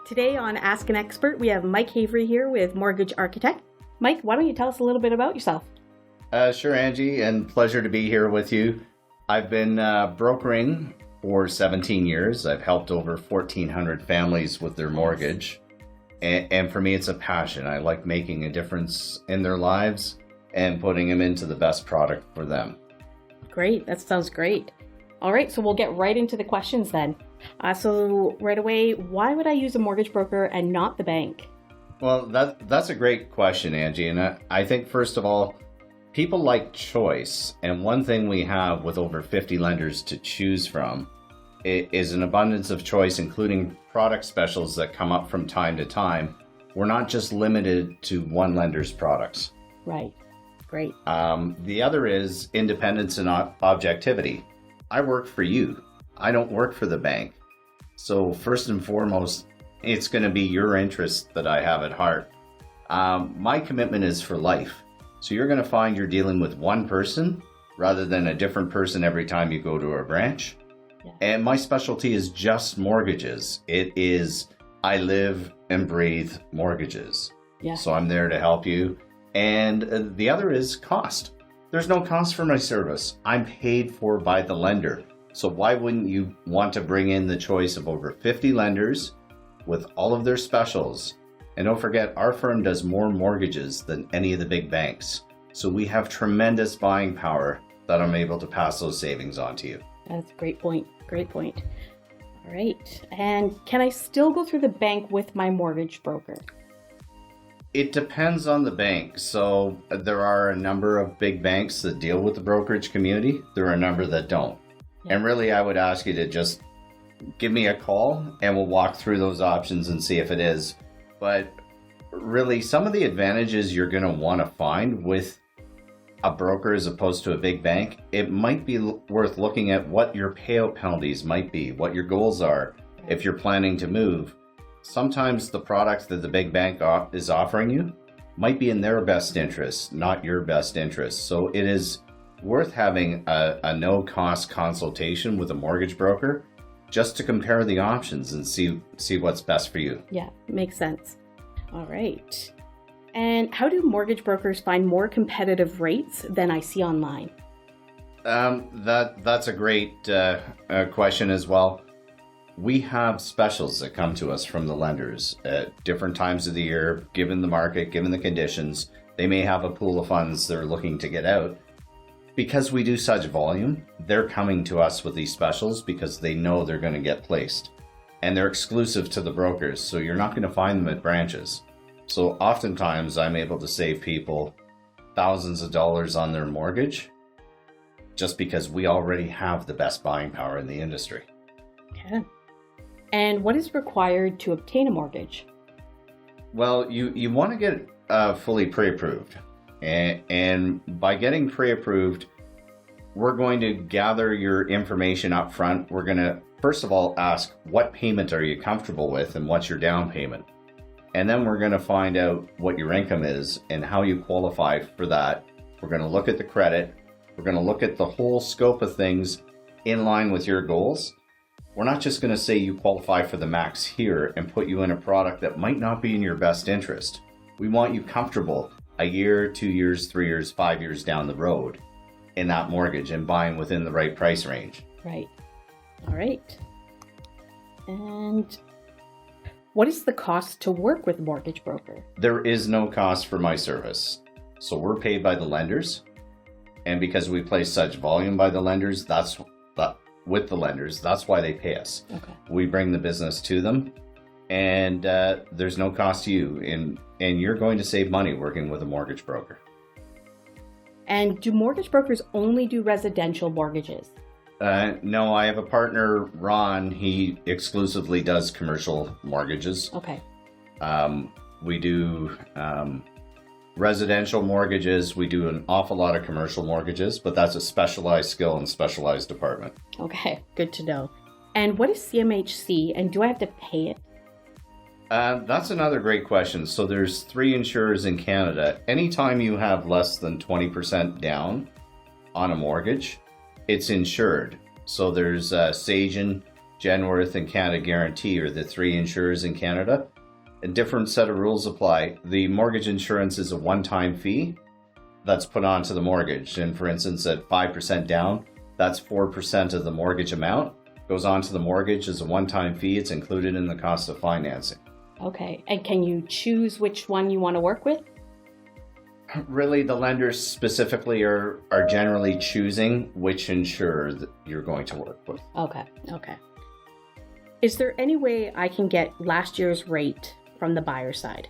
Today on Ask an Expert, we have Mike Havery here with Mortgage Architect. Mike, why don't you tell us a little bit about yourself? Sure, Angie, and pleasure to be here with you. I've been brokering for 17 years. I've helped over 1,400 families with their mortgage. And for me, it's a passion. I like making a difference in their lives and putting them into the best product for them. Great. That sounds great. All right. So we'll get right into the questions then. So right away, why would I use a mortgage broker and not the bank? Well, that's a great question, Angie. And I think, first of all, people like choice. And one thing we have with over 50 lenders to choose from is an abundance of choice, including product specials that come up from time to time. We're not just limited to one lender's products. Right. Great. The other is independence and objectivity. I work for you. I don't work for the bank. So first and foremost, it's going to be your interest that I have at heart. My commitment is for life. So you're going to find you're dealing with one person rather than a different person every time you go to a branch. Yeah. And my specialty is just mortgages. I live and breathe mortgages. Yeah. So I'm there to help you. And the other is cost. There's no cost for my service. I'm paid for by the lender. So why wouldn't you want to bring in the choice of over 50 lenders with all of their specials? And don't forget, our firm does more mortgages than any of the big banks. So we have tremendous buying power that I'm able to pass those savings on to you. That's a great point. Great point. All right. And can I still go through the bank with my mortgage broker? It depends on the bank. So there are a number of big banks that deal with the brokerage community. There are a number that don't. Yeah. And really, I would ask you to just give me a call and we'll walk through those options and see if it is. But really, some of the advantages you're going to want to find with a broker as opposed to a big bank, it might be worth looking at what your payout penalties might be, what your goals are if you're planning to move. Sometimes the products that the big bank is offering you might be in their best interest, not your best interest. So it is worth having a no-cost consultation with a mortgage broker just to compare the options and see what's best for you. Yeah, makes sense. All right. And how do mortgage brokers find more competitive rates than I see online? That's a great question as well. We have specials that come to us from the lenders at different times of the year, given the market, given the conditions. They may have a pool of funds they're looking to get out. Because we do such volume, they're coming to us with these specials because they know they're going to get placed. And they're exclusive to the brokers, so you're not going to find them at branches. So oftentimes I'm able to save people thousands of dollars on their mortgage just because we already have the best buying power in the industry. Okay. And what is required to obtain a mortgage? Well, you want to get fully pre-approved. And by getting pre-approved, we're going to gather your information up front. We're going to, first of all, ask what payment are you comfortable with and what's your down payment? And then we're going to find out what your income is and how you qualify for that. We're going to look at the credit. We're going to look at the whole scope of things in line with your goals. We're not just going to say you qualify for the max here and put you in a product that might not be in your best interest. We want you comfortable a year, 2 years, 3 years, 5 years down the road in that mortgage and buying within the right price range. Right. All right. And what is the cost to work with a mortgage broker? There is no cost for my service. So we're paid by the lenders. And because we place such volume by the lenders, that's why they pay us. Okay. We bring the business to them and there's no cost to you. And you're going to save money working with a mortgage broker. And do mortgage brokers only do residential mortgages? No, I have a partner, Ron. He exclusively does commercial mortgages. Okay. We do residential mortgages. We do an awful lot of commercial mortgages, but that's a specialized skill and specialized department. Okay, good to know. And what is CMHC, and do I have to pay it? That's another great question. So there's 3 insurers in Canada. Anytime you have less than 20% down on a mortgage, it's insured. So there's Sagen, Genworth, and Canada Guarantee are the three insurers in Canada. A different set of rules apply. The mortgage insurance is a one-time fee that's put onto the mortgage. And for instance, at 5% down, that's 4% of the mortgage amount. Goes onto the mortgage as a one-time fee. It's included in the cost of financing. Okay. And can you choose which one you want to work with? Really, the lenders specifically are generally choosing which insurer that you're going to work with. Okay. Is there any way I can get last year's rate from the buyer side?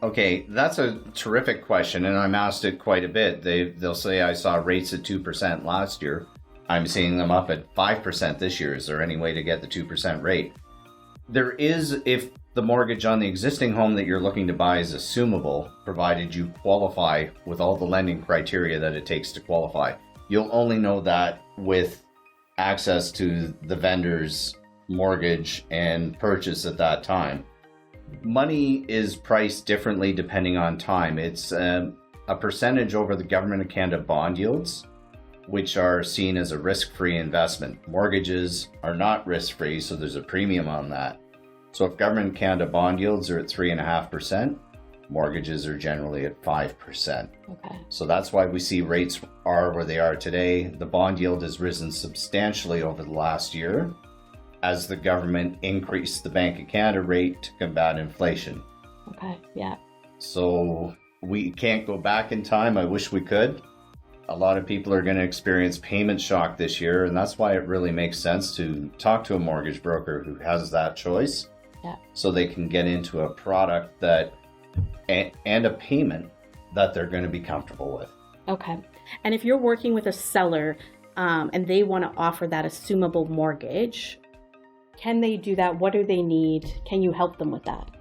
Okay, that's a terrific question, and I'm asked it quite a bit. They'll say, I saw rates at 2% last year. I'm seeing them up at 5% this year. Is there any way to get the 2% rate? There is, if the mortgage on the existing home that you're looking to buy is assumable, provided you qualify with all the lending criteria that it takes to qualify. You'll only know that with access to the vendor's mortgage and purchase at that time. Money is priced differently depending on time. It's a percentage over the Government of Canada bond yields, which are seen as a risk-free investment. Mortgages are not risk-free, so there's a premium on that. So if Government of Canada bond yields are at 3.5%, mortgages are generally at 5%. Okay. So that's why we see rates are where they are today. The bond yield has risen substantially over the last year as the government increased the Bank of Canada rate to combat inflation. Okay, yeah. So we can't go back in time. I wish we could. A lot of people are going to experience payment shock this year, and that's why it really makes sense to talk to a mortgage broker who has that choice. Yeah. So they can get into a product that and a payment that they're going to be comfortable with. Okay. And if you're working with a seller and they want to offer that assumable mortgage, can they do that? What do they need? Can you help them with that?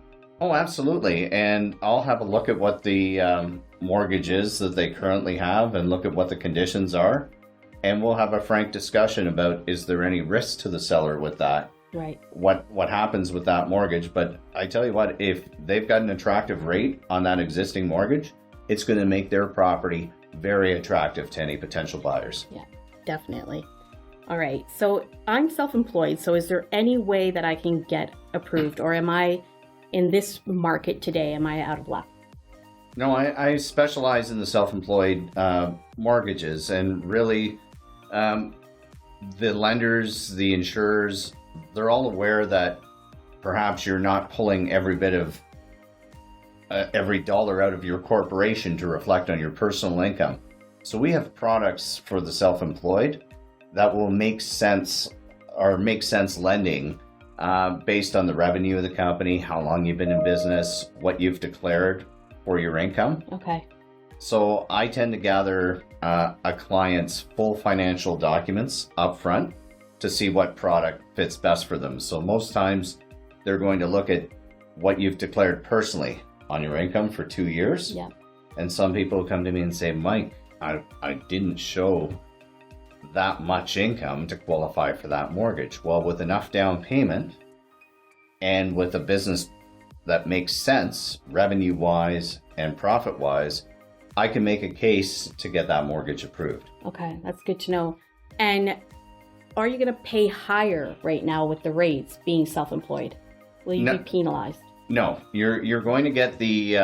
Oh, absolutely. And I'll have a look at what the mortgage is that they currently have and look at what the conditions are. And we'll have a frank discussion about, is there any risk to the seller with that? Right. What happens with that mortgage? But I tell you what, if they've got an attractive rate on that existing mortgage, it's going to make their property very attractive to any potential buyers. Yeah, definitely. All right. So I'm self-employed. So is there any way that I can get approved, or am I in this market today? Am I out of luck? No, I specialize in the self-employed mortgages, and really the lenders, the insurers, they're all aware that perhaps you're not pulling every bit of every dollar out of your corporation to reflect on your personal income. So we have products for the self-employed that will make sense lending based on the revenue of the company, how long you've been in business, what you've declared for your income. Okay. So I tend to gather a client's full financial documents up front to see what product fits best for them. So most times they're going to look at what you've declared personally on your income for 2 years. Yeah. And some people come to me and say, Mike, I didn't show that much income to qualify for that mortgage. Well, with enough down payment and with a business that makes sense revenue-wise and profit-wise, I can make a case to get that mortgage approved. Okay, that's good to know. And are you going to pay higher right now with the rates being self-employed? Will you be penalized? No, you're going to get the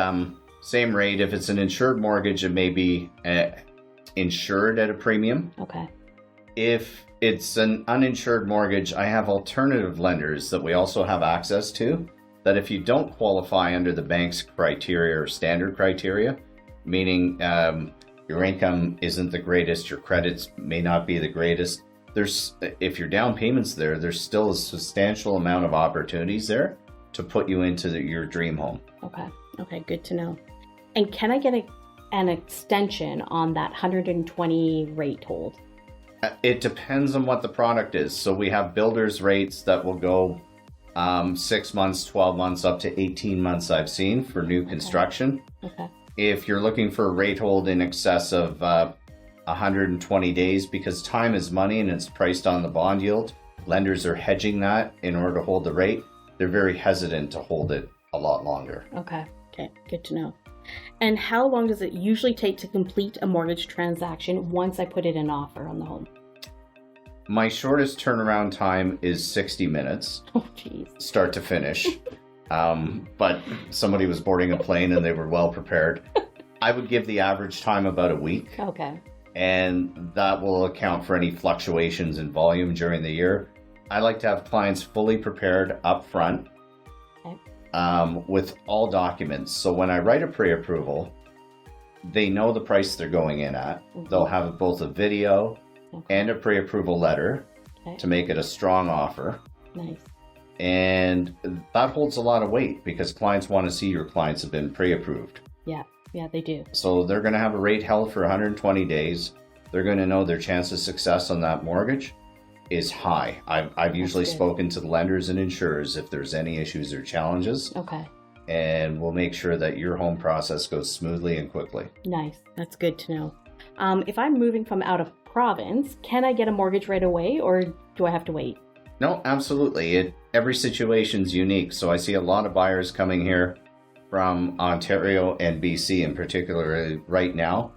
same rate. If it's an insured mortgage, it may be insured at a premium. Okay. If it's an uninsured mortgage, I have alternative lenders that we also have access to, that if you don't qualify under the bank's criteria or standard criteria, meaning your income isn't the greatest, your credits may not be the greatest, if your down payment's there's still a substantial amount of opportunities there to put you into your dream home. Okay, good to know. And can I get an extension on that 120 rate hold? It depends on what the product is. So we have builders rates that will go 6 months, 12 months, up to 18 months I've seen for new construction. Okay. If you're looking for a rate hold in excess of 120 days, because time is money and it's priced on the bond yield, lenders are hedging that in order to hold the rate. They're very hesitant to hold it a lot longer. Okay, good to know. And how long does it usually take to complete a mortgage transaction once I put in an offer on the home? My shortest turnaround time is 60 minutes, Oh, geez. start to finish. But somebody was boarding a plane and they were well prepared. I would give the average time about a week. Okay. And that will account for any fluctuations in volume during the year. I like to have clients fully prepared up front with all documents. So when I write a pre-approval, they know the price they're going in at. They'll have both a video and a pre-approval letter to make it a strong offer. Nice. And that holds a lot of weight because clients want to see your clients have been pre-approved. Yeah, they do. So they're going to have a rate held for 120 days. They're going to know their chance of success on that mortgage is high. I've usually spoken to the lenders and insurers if there's any issues or challenges. Okay. And we'll make sure that your home process goes smoothly and quickly. Nice. That's good to know. If I'm moving from out of province, can I get a mortgage right away or do I have to wait? No, absolutely. Every situation's unique. So I see a lot of buyers coming here from Ontario and BC in particular right now.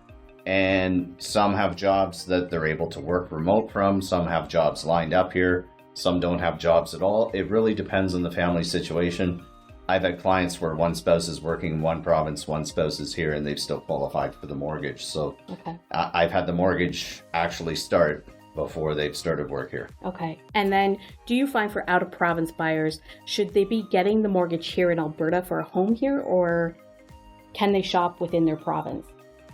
And some have jobs that they're able to work remote from. Some have jobs lined up here. Some don't have jobs at all. It really depends on the family situation. I've had clients where one spouse is working in one province, one spouse is here, and they've still qualified for the mortgage. So I've had the mortgage actually start before they've started work here. Okay. And then do you find for out-of-province buyers, should they be getting the mortgage here in Alberta for a home here, or can they shop within their province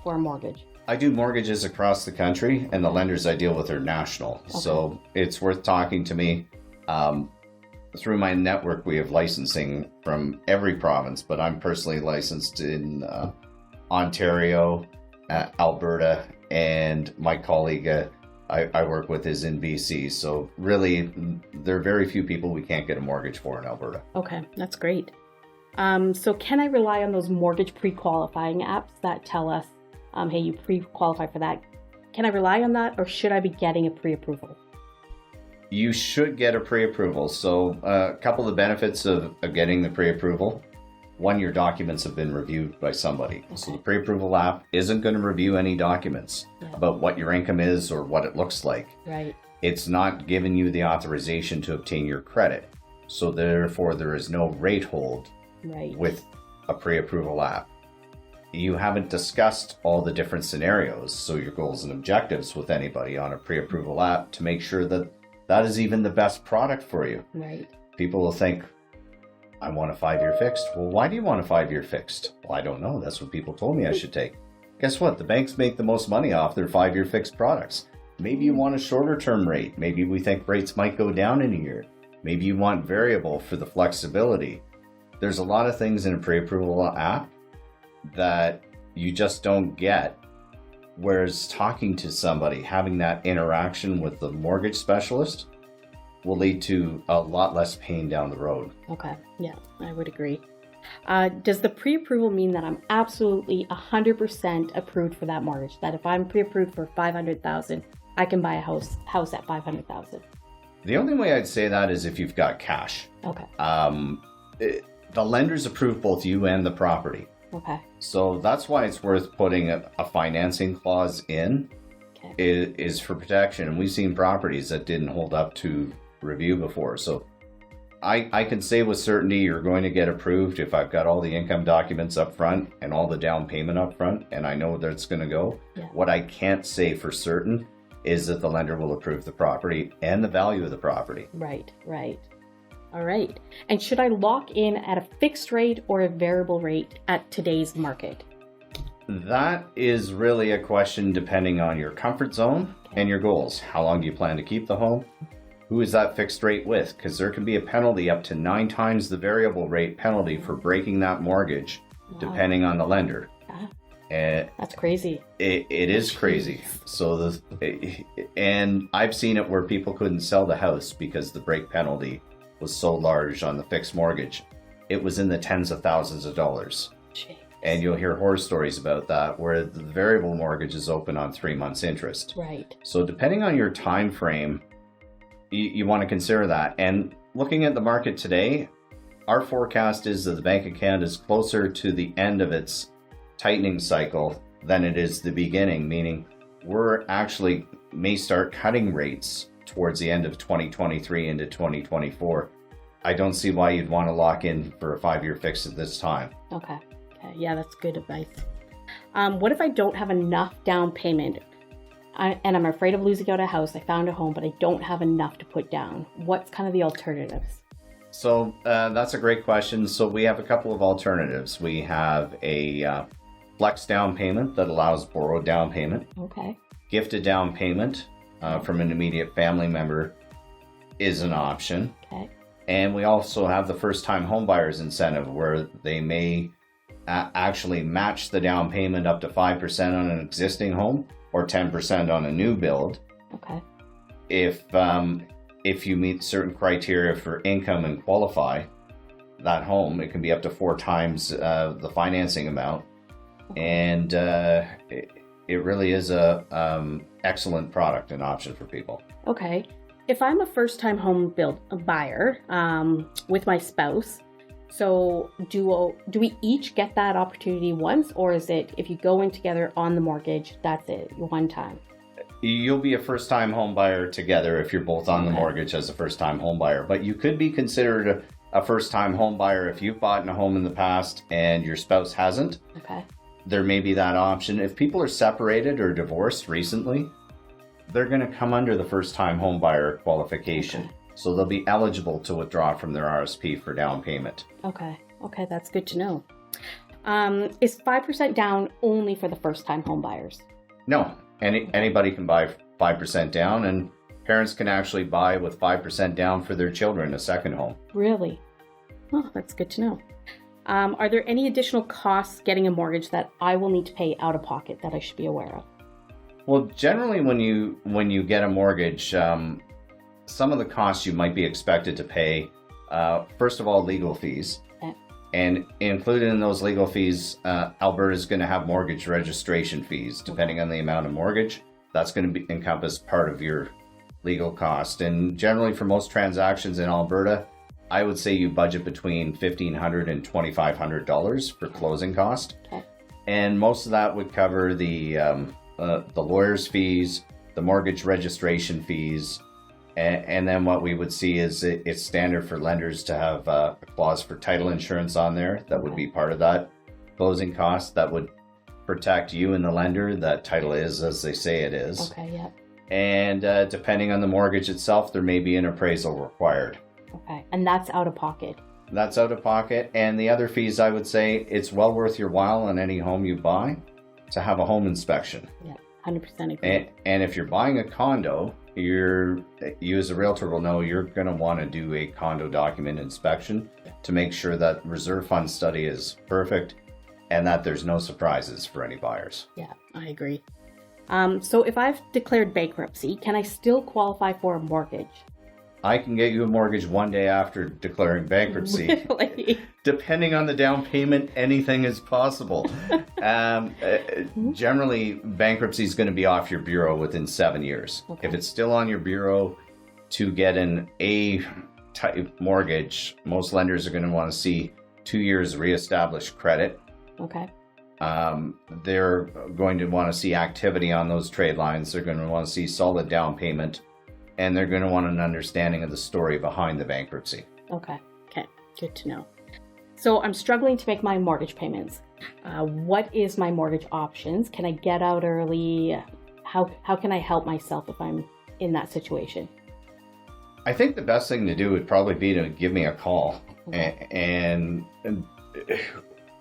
for a mortgage? I do mortgages across the country, and the lenders I deal with are national. So it's worth talking to me. Through my network, we have licensing from every province, but I'm personally licensed in Ontario, Alberta, and my colleague I work with is in BC. So really, there are very few people we can't get a mortgage for in Alberta. Okay, that's great. So can I rely on those mortgage pre-qualifying apps that tell us, hey, you pre-qualify for that? Can I rely on that, or should I be getting a pre-approval? You should get a pre-approval. So a couple of the benefits of getting the pre-approval. One, your documents have been reviewed by somebody. So the pre-approval app isn't going to review any documents about what your income is or what it looks like. Right. It's not giving you the authorization to obtain your credit. So therefore, there is no rate hold with a pre-approval app. You haven't discussed all the different scenarios, so your goals and objectives with anybody on a pre-approval app to make sure that that is even the best product for you. Right. People will think, I want a 5-year fixed. Well, why do you want a 5-year fixed? Well, I don't know. That's what people told me I should take. Guess what? The banks make the most money off their 5-year fixed products. Maybe you want a shorter term rate. Maybe we think rates might go down in a year. Maybe you want variable for the flexibility. There's a lot of things in a pre-approval app that you just don't get. Whereas talking to somebody, having that interaction with the mortgage specialist will lead to a lot less pain down the road. Okay, yeah, I would agree. Does the pre-approval mean that I'm absolutely 100% approved for that mortgage? That if I'm pre-approved for $500,000, I can buy a house at $500,000? The only way I'd say that is if you've got cash. Okay. The lenders approve both you and the property. Okay. So that's why it's worth putting a financing clause in. Is for protection. And we've seen properties that didn't hold up to review before. So I can say with certainty you're going to get approved if I've got all the income documents up front and all the down payment up front, and I know that it's going to go. Yeah. What I can't say for certain is that the lender will approve the property and the value of the property. Right. All right. And should I lock in at a fixed rate or a variable rate at today's market? That is really a question depending on your comfort zone and your goals. How long do you plan to keep the home? Who is that fixed rate with? Because there can be a penalty up to 9 times the variable rate penalty for breaking that mortgage, depending on the lender. That's crazy. It is crazy. So and I've seen it where people couldn't sell the house because the break penalty was so large on the fixed mortgage. It was in the tens of thousands of dollars. Jeez. And you'll hear horror stories about that where the variable mortgage is open on 3 months interest. Right. So depending on your time frame, you want to consider that. And looking at the market today, our forecast is that the Bank of Canada is closer to the end of its tightening cycle than it is the beginning, meaning we're actually may start cutting rates towards the end of 2023 into 2024, I don't see why you'd want to lock in for a 5-year fix at this time. Okay. Yeah, that's good advice. What if I don't have enough down payment and I'm afraid of losing out a house? I found a home, but I don't have enough to put down. What's kind of the alternatives? So that's a great question. So we have a couple of alternatives. We have a flex down payment that allows borrowed down payment. Okay. Gifted down payment from an immediate family member is an option. Okay. And we also have the first-time homebuyers incentive, where they may actually match the down payment up to 5% on an existing home or 10% on a new build. Okay. If you meet certain criteria for income and qualify that home, it can be up to 4 times the financing amount. Okay. And it really is a excellent product and option for people. Okay. If I'm a first-time home buyer with my spouse, so do we each get that opportunity once, or is it if you go in together on the mortgage, that's it, one time? You'll be a first-time home buyer together if you're both on the mortgage as a first-time home buyer. But you could be considered a first-time home buyer if you've bought in a home in the past and your spouse hasn't. Okay. There may be that option. If people are separated or divorced recently, they're going to come under the first-time home buyer qualification. Okay. So they'll be eligible to withdraw from their RSP for down payment. Okay, that's good to know. Is 5% down only for the first-time home buyers? No, anybody can buy 5% down, and parents can actually buy with 5% down for their children a second home. Really? Oh, that's good to know. Are there any additional costs getting a mortgage that I will need to pay out of pocket that I should be aware of? Well, generally when you get a mortgage, some of the costs you might be expected to pay, first of all, legal fees. Okay. And included in those legal fees, Alberta is going to have mortgage registration fees, depending on the amount of mortgage. That's going to encompass part of your legal cost. And generally for most transactions in Alberta, I would say you budget between $1,500 and $2,500 for closing cost. Okay. And most of that would cover the lawyer's fees, the mortgage registration fees, and then what we would see is it's standard for lenders to have a clause for title insurance on there that would be part of that closing cost that would protect you and the lender that title is as they say it is. Okay, yeah. And depending on the mortgage itself, there may be an appraisal required. Okay, and that's out of pocket. That's out of pocket. And the other fees, I would say it's well worth your while on any home you buy to have a home inspection. Yeah, 100% agree. And if you're buying a condo, you as a realtor will know you're going to want to do a condo document inspection to make sure that reserve fund study is perfect and that there's no surprises for any buyers. Yeah, I agree. So if I've declared bankruptcy, can I still qualify for a mortgage? I can get you a mortgage one day after declaring bankruptcy. Really? Depending on the down payment, anything is possible. Generally, bankruptcy is going to be off your bureau within 7 years. Okay. If it's still on your bureau to get an A-type mortgage, most lenders are going to want to see 2 years reestablished credit. Okay. They're going to want to see activity on those trade lines. They're going to want to see solid down payment. And they're going to want an understanding of the story behind the bankruptcy. Okay, good to know. So I'm struggling to make my mortgage payments. What is my mortgage options? Can I get out early? How can I help myself if I'm in that situation? I think the best thing to do would probably be to give me a call. Okay. And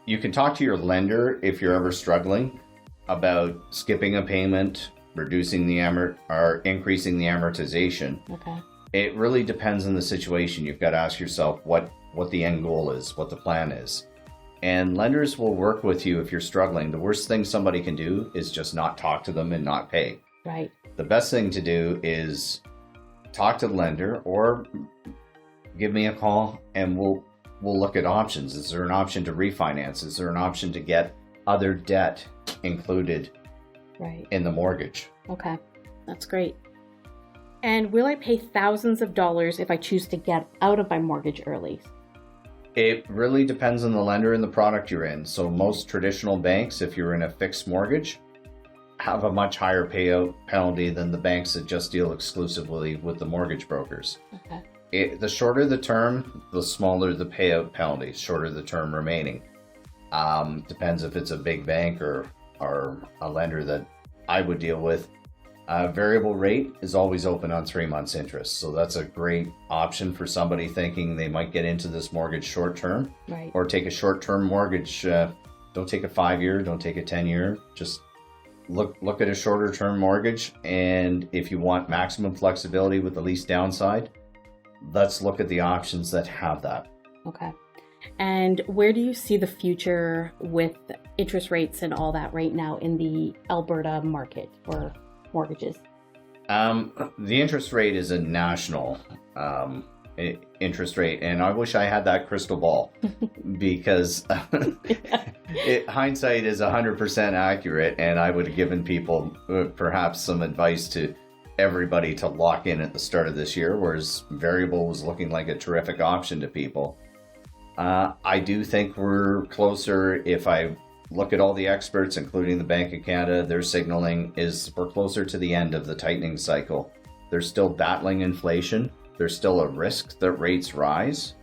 you can talk to your lender if you're ever struggling about skipping a payment, reducing the or increasing the amortization. Okay. It really depends on the situation. You've got to ask yourself what the end goal is, what the plan is. And lenders will work with you if you're struggling. The worst thing somebody can do is just not talk to them and not pay. Right. The best thing to do is talk to the lender or give me a call and we'll look at options. Is there an option to refinance? Is there an option to get other debt included in the mortgage? Okay, that's great. And will I pay thousands of dollars if I choose to get out of my mortgage early? It really depends on the lender and the product you're in. So most traditional banks, if you're in a fixed mortgage, have a much higher payout penalty than the banks that just deal exclusively with the mortgage brokers. Okay. The shorter the term, the smaller the payout penalty, shorter the term remaining. Depends if it's a big bank or a lender that I would deal with. Variable rate is always open on 3 months interest. So that's a great option for somebody thinking they might get into this mortgage short term, Right. or take a short term mortgage. Don't take a 5-year, don't take a 10-year. Just look at a shorter term mortgage. And if you want maximum flexibility with the least downside, let's look at the options that have that. Okay. And where do you see the future with interest rates and all that right now in the Alberta market for mortgages? The interest rate is a national interest rate, and I wish I had that crystal ball because hindsight is 100% accurate, and I would have given people perhaps some advice to everybody to lock in at the start of this year, whereas variable was looking like a terrific option to people. I do think we're closer. If I look at all the experts, including the Bank of Canada, their signaling is we're closer to the end of the tightening cycle. They're still battling inflation. There's still a risk that rates rise,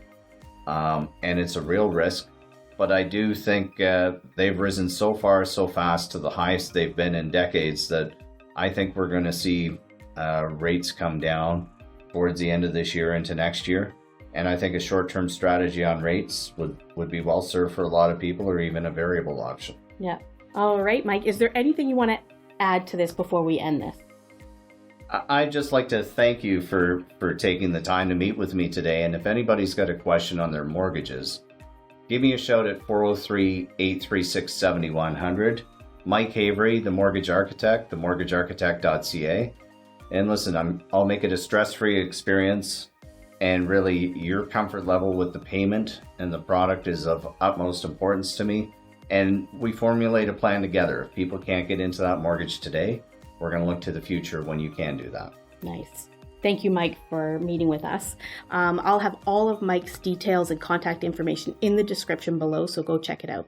and it's a real risk. But I do think they've risen so far, so fast to the highest they've been in decades that I think we're going to see rates come down towards the end of this year into next year. And I think a short-term strategy on rates would be well served for a lot of people, or even a variable option. Yeah. All right, Mike, is there anything you want to add to this before we end this? I'd just like to thank you for taking the time to meet with me today. And if anybody's got a question on their mortgages, give me a shout at 403-836-7100. Mike Havery, the mortgage architect, themortgagearchitect.ca. And listen, I'll make it a stress-free experience. And really, your comfort level with the payment and the product is of utmost importance to me. And we formulate a plan together. If people can't get into that mortgage today, we're going to look to the future when you can do that. Nice. Thank you, Mike, for meeting with us. I'll have all of Mike's details and contact information in the description below, so go check it out.